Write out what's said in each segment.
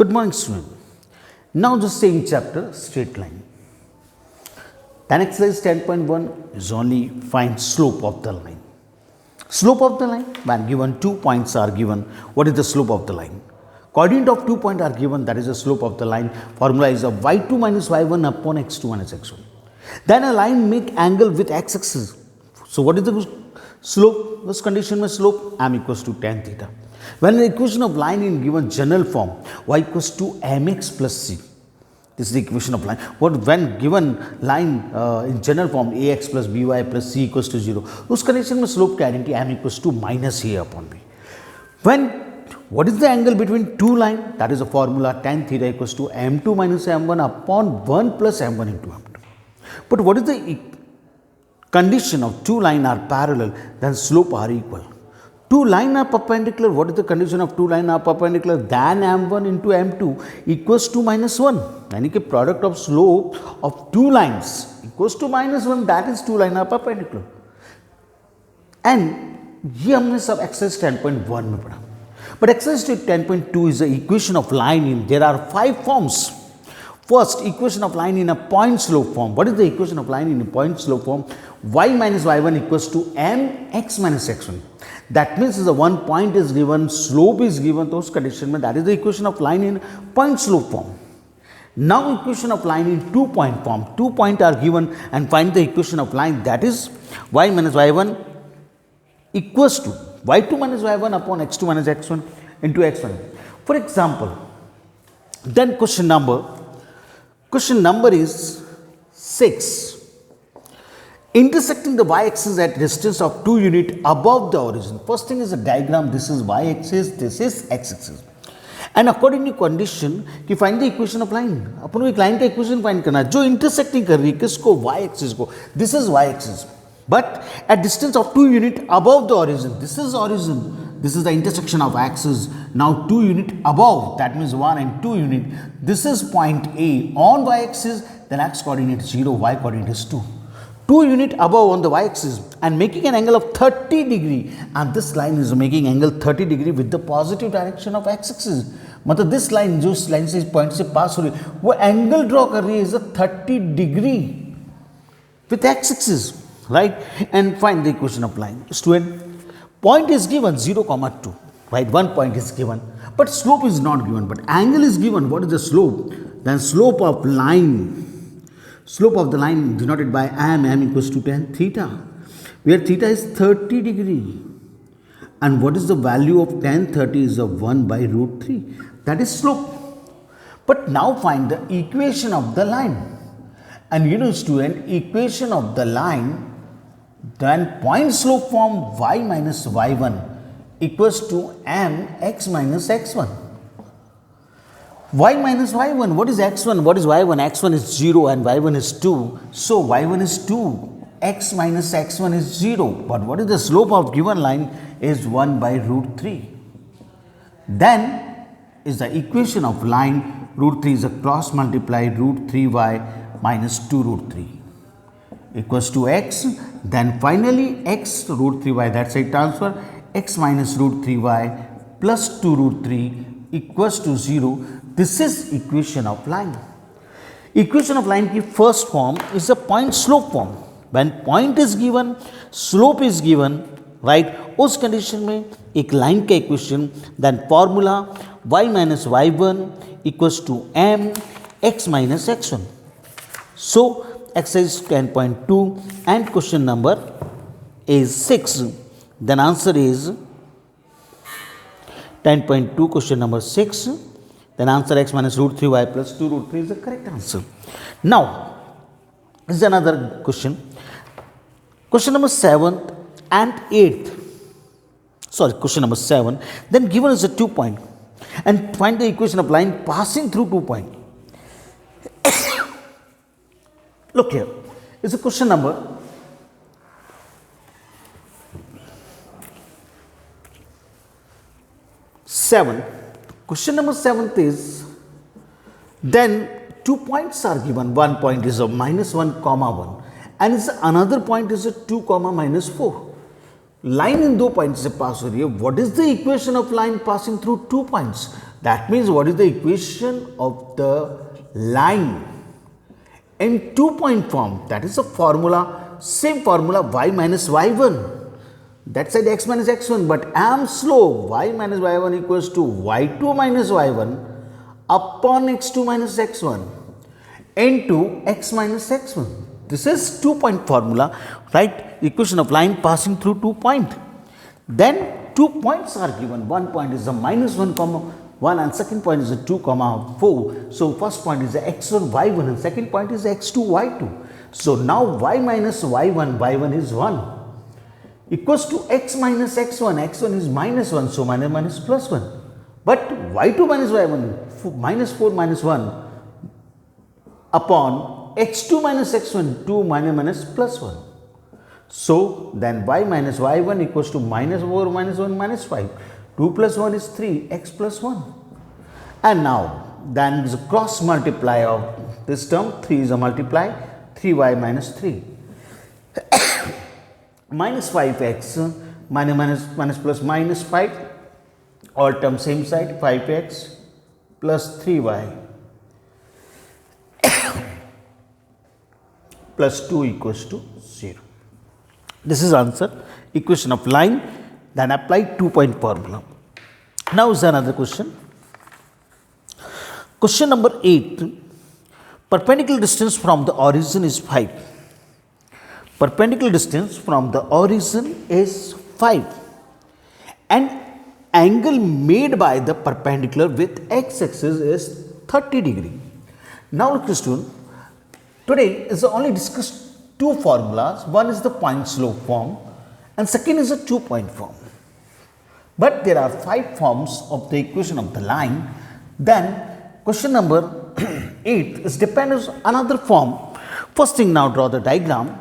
Good morning, student. Now the same chapter, straight line. Then exercise 10.1 is only find slope of the line. Slope of the line, when given 2 points are given, what is the slope of the line? Coordinate of 2 points are given, that is the slope of the line. Formula is of y2 minus y1 upon x2 minus x1. Then a line make angle with x-axis. So what is the slope? This condition with slope, m equals to tan theta. When the equation of line in given general form, y equals to mx plus c. This is the equation of line. What when given line in general form ax plus by plus c equals to 0, उस condition में slope की identity m equals to minus a upon b. When what is the angle between two line? That is the formula tan theta equals to m2 minus m1 upon 1 plus m1 into m2. But what is the condition of two line are parallel, then slope are equal. Two line are perpendicular. What is the condition of two line are perpendicular? Then m1 into m2 equals to minus 1. यानी कि product of slope of two lines equals to minus 1. That is two line are perpendicular. And ये हमने सब exercise 10.1 में पढ़ा. But exercise 10.2 is the equation of line in. There are 5 forms. First, equation of line in a point slope form. What is the equation of line in a point slope form? Y minus y1 equals to mx minus x1. That means the one point is given, slope is given, those condition that is the equation of line in point slope form. Now equation of line in 2 point form. 2 points are given and find the equation of line, that is y minus y1 equals to y2 minus y1 upon x2 minus x1 into x1. For example, then question number is 6. Intersecting the y-axis at distance of 2 units above the origin. First thing is a diagram. This is y-axis, this is x-axis. And according to condition, कि find the equation of line. अपन को एक line का equation find करना है जो intersecting कर रही है किसको, y-axis को. This is y-axis. But at distance of 2 units above the origin. This is origin. This is the intersection of axes. Now 2 units above, that means 1 and 2 units. This is point A on y-axis. Then x coordinate 0, y coordinate is 2. 2 units above on the y-axis and making an angle of 30 degree, and this line is making angle 30 degree with the positive direction of x-axis. मतलब this line जो line से point से pass हो रही है वो angle draw कर रही है is a 30 degree with x-axis, right? And find the equation of line. Student, point is given 0, 2, right? One point is given, but slope is not given, but angle is given. What is the slope? Then slope of line. Slope of the line denoted by m equals to tan theta, where theta is 30 degree. And what is the value of tan 30 is of 1 by root 3. That is slope. But now find the equation of the line. And you know student, equation of the line, then point slope form y minus y1 equals to mx minus x1. Y minus y1, what is x1, what is y1? x1 is 0 and y1 is 2. So y1 is 2, x minus x1 is 0. But what is the slope of given line is 1 by root 3. Then is the equation of line, root 3 is a cross multiply root 3y minus 2 root 3 equals to x. Then finally x root 3y, that side transfer, x minus root 3y plus 2 root 3 equals to 0. This is equation of line. Equation of line की first form is a point slope form. When point is given, slope is given, right? उस condition में एक line का equation, then formula y minus y1 equals to m x minus x1. So exercise 10.2 and question number is 6. Then answer is 10.2 question number 6. Then answer x minus root 3y plus 2 root 3 is the correct answer. Now, this is another question. Question number 7th and 8th. Sorry, question number 7. Then given is a 2 point. And find the equation of line passing through 2 point. Look here. It's a question number 7. Question number 7th is, then 2 points are given. One point is of minus 1 comma 1 and another point is a 2 comma minus 4. Line in दो point से पास हो रही है. What is the equation of line passing through 2 points? That means what is the equation of the line in 2-point form? That is a formula, same formula y minus y1. That side x minus x1, but I am slow. Y minus y1 equals to y2 minus y1 upon x2 minus x1 into x minus x1. This is 2-point formula, right? Equation of line passing through 2 point. Then 2 points are given. One point is a minus 1 comma 1 and second point is a 2 comma 4. So first point is x1 y1 and second point is x2 y2. So now y minus y1 is 1 equals to x minus x1 is minus 1, so minus plus 1. But y2 minus y1 minus 4 minus 1 upon x2 minus x1 2 minus plus 1. So then y minus y1 equals to minus 4 minus 1 minus 5. 2 plus 1 is 3, x plus 1. And now then is a cross multiply of this term, 3 is a multiply, 3y minus 3. Minus 5x minus plus minus 5, all terms same side, 5x plus 3y plus 2 equals to 0. This is answer, equation of line, then apply 2-point formula. Now is another question. Question number 8. Perpendicular distance from the origin is 5. Perpendicular distance from the origin is 5. And angle made by the perpendicular with x-axis is 30 degree. Now question, today is only discussed two formulas. One is the point slope form and second is a 2-point form. But there are 5 forms of the equation of the line. Then question number 8 is dependent on another form. First thing, now draw the diagram.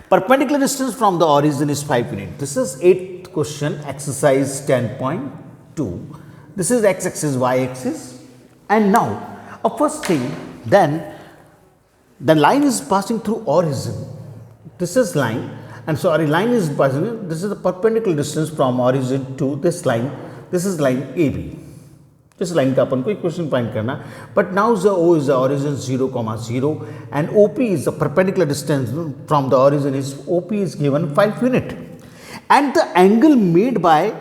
Perpendicular distance from the origin is 5 units. This is 8th question, exercise 10.2. This is x-axis, y-axis. And now, first thing, then the line is passing through origin. This is line, and sorry, line is passing. This is the perpendicular distance from origin to this line. This is line AB. This line का अपन को equation find करना. But now the O is the origin 0, 0 and OP is the perpendicular distance from the origin is OP is given 5 unit. And the angle made by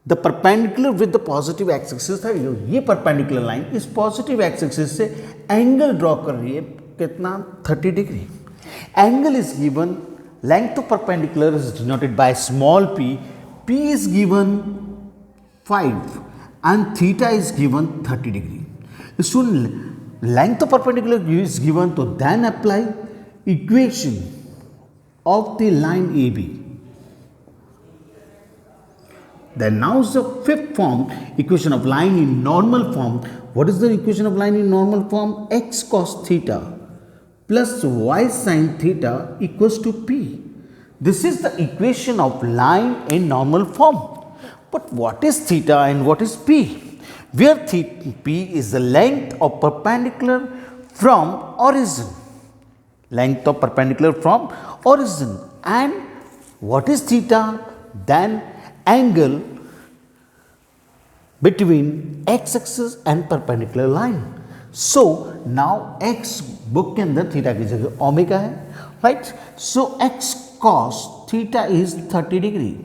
the perpendicular with the positive x-axis था, ये perpendicular line इस positive x-axis से angle draw कर रही है कितना 30 degree. Angle is given, length of perpendicular is denoted by small p, p is given 5. And theta is given 30 degree. So length of perpendicular is given, to then apply equation of the line AB. Then now is the 5th form, equation of line in normal form. What is the equation of line in normal form? X cos theta plus y sin theta equals to p. This is the equation of line in normal form. But what is theta and what is p? Where p is the length of perpendicular from origin. Length of perpendicular from origin. And what is theta? Then angle between x-axis and perpendicular line. So now x book के अंदर theta की जगह omega है, right? So x cos theta is 30 degree.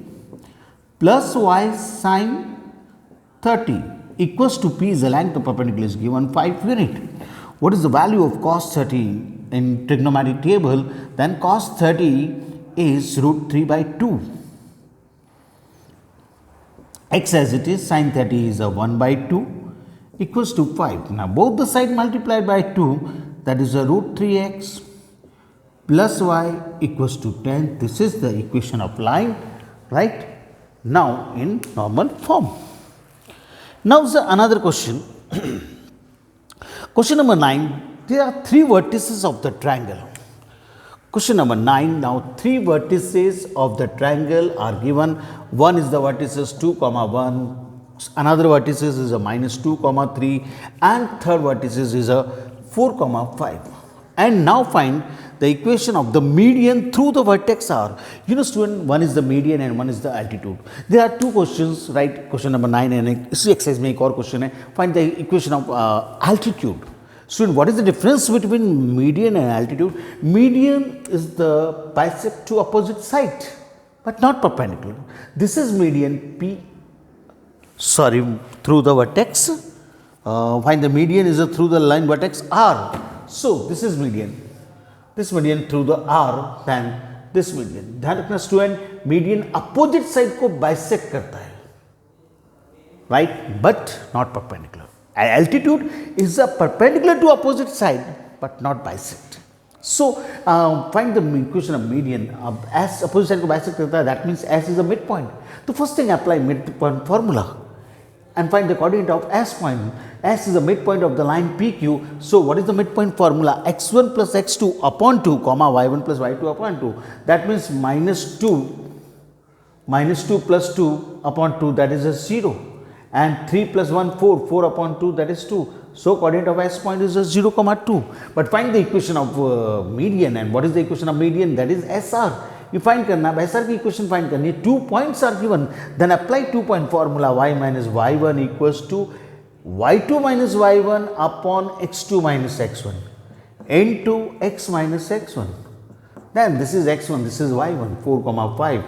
Plus y sin 30 equals to p is the length of perpendicular is given 5 unit. What is the value of cos 30 in trigonometric table? Then cos 30 is root 3 by 2. X as it is, sin 30 is a 1 by 2 equals to 5. Now both the side multiplied by 2, that is a root 3x plus y equals to 10. This is the equation of line, right? Now in normal form. Now is another question. Question number 9. There are 3 vertices of the triangle. Question number 9. Now 3 vertices of the triangle are given. One is the vertices 2, 1. Another vertices is a minus 2, 3. And third vertices is a 4, 5. And now find the equation of the median through the vertex are. You know student, one is the median and one is the altitude. There are two questions, right? Question number 9 and इसी exercise में एक और question है, find the equation of altitude. Student, what is the difference between median and altitude? Median is the bisect to opposite side, but not perpendicular. This is median through the vertex. Find the median is through the line vertex R. So this is median. This median through the R, then this median. ध्यान रखना student, median opposite side को bisect करता है, right? But not perpendicular. Altitude is a perpendicular to opposite side, but not bisect. So find the equation of median. As opposite side को bisect करता है, that means S is a midpoint. The first thing, apply midpoint formula and find the coordinate of S point. S is the midpoint of the line PQ. So what is the midpoint formula? X1 plus X2 upon 2 comma Y1 plus Y2 upon 2. That means minus 2 plus 2 upon 2, that is a 0. And 3 plus 1, 4 upon 2, that is 2. So coordinate of S point is a 0 comma 2. But find the equation of median. And what is the equation of median? That is SR. You find करना, SR की equation find करनी है. 2 points are given. Then apply 2-point formula. Y minus Y1 equals to Y2 minus Y1 upon X2 minus X1 into X minus X1. Then this is X1, this is Y1, 4 comma 5.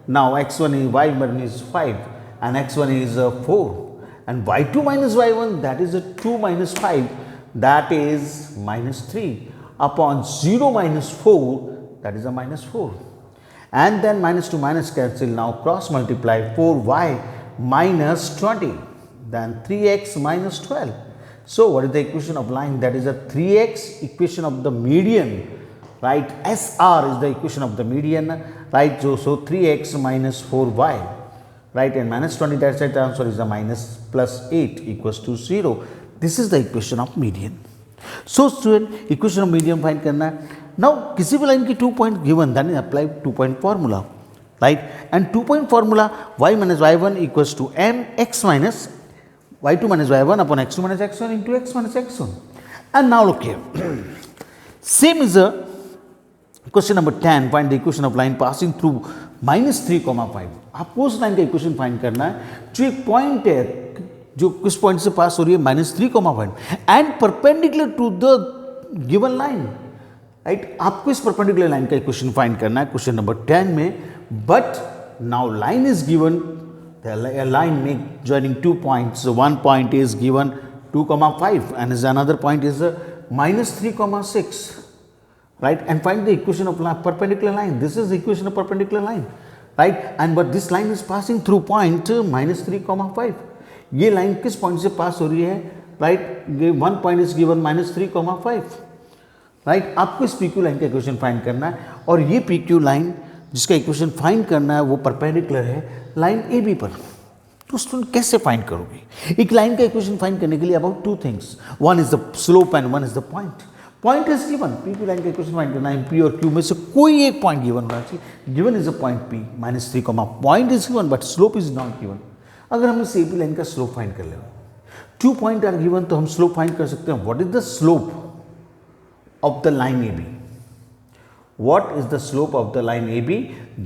Now X1 is Y1 is 5 and X1 is 4. And Y2 minus Y1, that is a 2 minus 5, that is minus 3 upon 0 minus 4, that is a minus 4. And then minus to minus cancel, now cross multiply 4y minus 20, then 3x minus 12. So what is the equation of line? That is a 3x equation of the median, right? SR is the equation of the median, right? So 3x minus 4y, right? And minus 20, that's right, the answer is a minus plus 8 equals to 0. This is the equation of median. So student, equation of median find करना है. Now किसी भी line की 2 point given, then apply 2-point formula, right? And 2-point formula, y minus y1 equals to mx minus y2 minus y1 upon x2 minus x1 into x minus x1. And now look here. Same is a question number 10. Find the equation of line passing through minus 3 comma 5. आपको उस line का equation find करना है जो एक point है, जो किस पॉइंट से पास हो रही है, minus 3 comma 5 and perpendicular to the given line, right? आपको इस परपेंडिकुलर लाइन का इक्वेशन फाइंड करना है क्वेश्चन नंबर 10 में. But now line is given, a line joining 2 points. So one point is given 2 comma 5 and another point is minus 3 comma 6, right? And find the equation of perpendicular line. This is the equation of perpendicular line, right? And but this line is passing through point minus 3 comma 5. ये line किस point से पास हो रही है, right? ये one point is given minus 3 comma 5, right? आपको इस PQ line का इक्वेशन फाइंड करना है और ये PQ line जिसका इक्वेशन फाइंड करना है वो परपेंडिकुलर है लाइन AB पर. तो स्टूडेंट कैसे फाइंड करोगे? एक लाइन का इक्वेशन फाइंड करने के लिए about 2 things, one is the slope and one is the point. Point is given, PQ line का इक्वेशन फाइंड करना है, P और Q में से कोई एक पॉइंट गिवन होना चाहिए. Given is a point P minus 3 comma, point is given but slope is not given. अगर हम इस AB लाइन का स्लोप फाइंड कर ले, 2 पॉइंट आर गिवन, तो हम स्लोप फाइंड कर सकते हैं. What is the slope of the line AB? What is the slope of the line AB?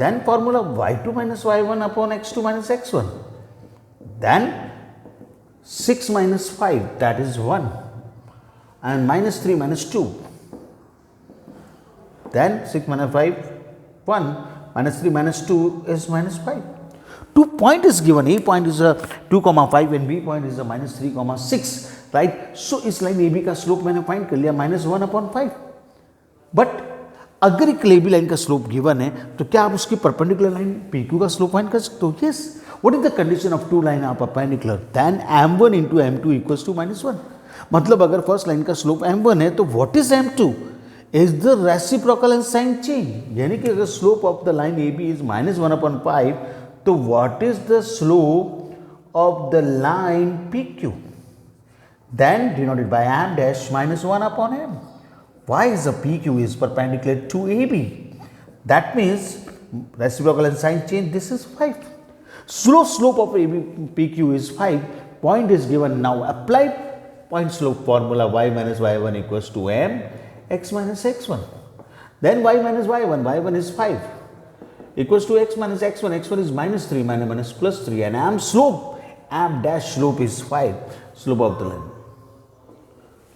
Then formula y2 minus y1 upon x2 minus x1. Then 6 minus 5, that is 1. And minus 3 minus 2. Then 6 minus 5, 1. Minus 3 minus 2 is minus 5. 2 point is given. A point is a 2 comma 5 and B point is a minus 3 comma 6. Right? So इस line AB का slope मैंने find कर लिया minus 1 upon 5. But अगर एक AB line का slope given है तो क्या आप उसकी परपेंडिकुलर लाइन PQ का स्लोप फाइंड कर सकते हो? Yes. What is the condition of 2 line are perpendicular? Then m1 into m2 equals to -1. मतलब अगर फर्स्ट लाइन का स्लोप m1 है तो what is m2? Is the reciprocal and sign change. यानी कि अगर slope of the line AB is -1 upon 5, तो what is the slope of the line PQ? Then denoted by m dash -1 upon m. Why is the PQ is perpendicular to AB? That means reciprocal and sign change, this is 5. Slope of AB PQ is 5. Point is given. Now apply point slope formula y minus y1 equals to m x minus x1. Then y minus y1 is 5 equals to x minus x1 is minus 3 minus plus 3 and am dash slope is 5 slope of the line.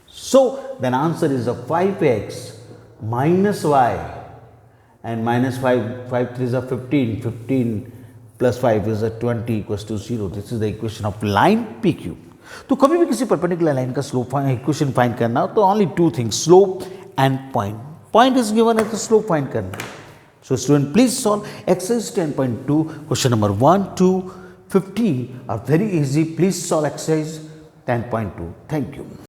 So then answer is a 5x minus y and minus 5 3 is a 15 plus 5 is a 20 equals to 0. This is the equation of line PQ. तो कभी भी किसी perpendicular line का slope equation find करना हो तो only two things, slope and point. Point is given है तो स्लोप फाइंड करना. So student, please solve exercise 10.2 question number 1 to 15 are very easy. Please solve exercise 10.2. Thank you.